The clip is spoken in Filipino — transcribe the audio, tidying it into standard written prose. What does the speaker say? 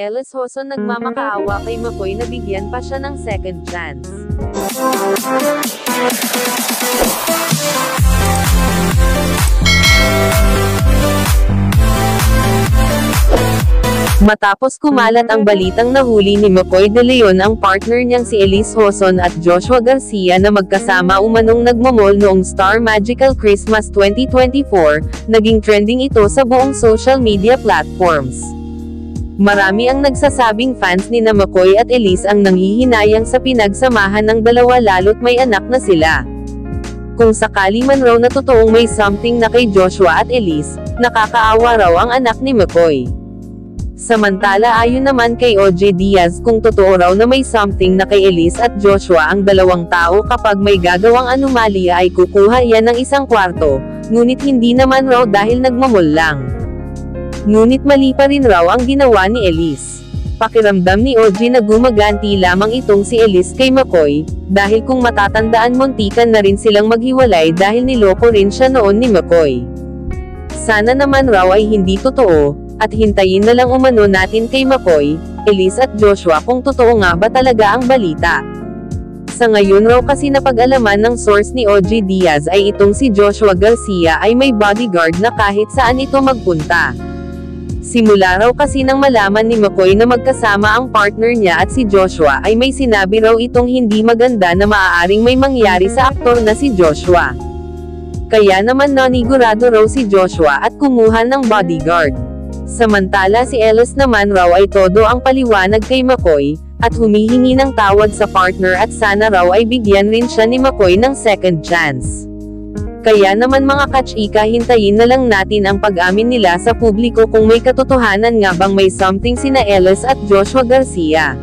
Ellis Hoson nagmamakaawa kay McCoy na bigyan pa siya ng second chance. Matapos kumalat ang balitang nahuli ni McCoy de Leon ang partner niyang si Ellis Hoson at Joshua Garcia na magkasama umanong nagmamall noong Star Magical Christmas 2024, naging trending ito sa buong social media platforms. Marami ang nagsasabing fans ni na McCoy at Ellis ang nanghihinayang sa pinagsamahan ng dalawa lalo't may anak na sila. Kung sakali man raw na totoong may something na kay Joshua at Ellis, nakakaawa raw ang anak ni McCoy. Samantala ayon naman kay OJ Diaz kung totoo raw na may something na kay Ellis at Joshua ang dalawang tao kapag may gagawang anomalya ay kukuha yan ng isang kwarto, ngunit hindi naman raw dahil nagmamol lang. Ngunit mali pa rin raw ang ginawa ni Ellis. Pakiramdam ni OJ na gumaganti lamang itong si Ellis kay McCoy, dahil kung matatandaan muntikan na rin silang maghiwalay dahil niloko rin siya noon ni McCoy. Sana naman raw ay hindi totoo, at hintayin na lang umano natin kay McCoy, Ellis at Joshua kung totoo nga ba talaga ang balita. Sa ngayon raw kasi napag-alaman ng source ni OJ Diaz ay itong si Joshua Garcia ay may bodyguard na kahit saan ito magpunta. Simula raw kasi nang malaman ni McCoy na magkasama ang partner niya at si Joshua ay may sinabi raw itong hindi maganda na maaaring may mangyari sa aktor na si Joshua. Kaya naman nanigurado raw si Joshua at kumuha ng bodyguard. Samantala si Ellis naman raw ay todo ang paliwanag kay McCoy, at humihingi ng tawad sa partner at sana raw ay bigyan rin siya ni McCoy ng second chance. Kaya naman mga kachika hintayin na lang natin ang pag-amin nila sa publiko kung may katotohanan nga bang may something sina Ellis at Joshua Garcia.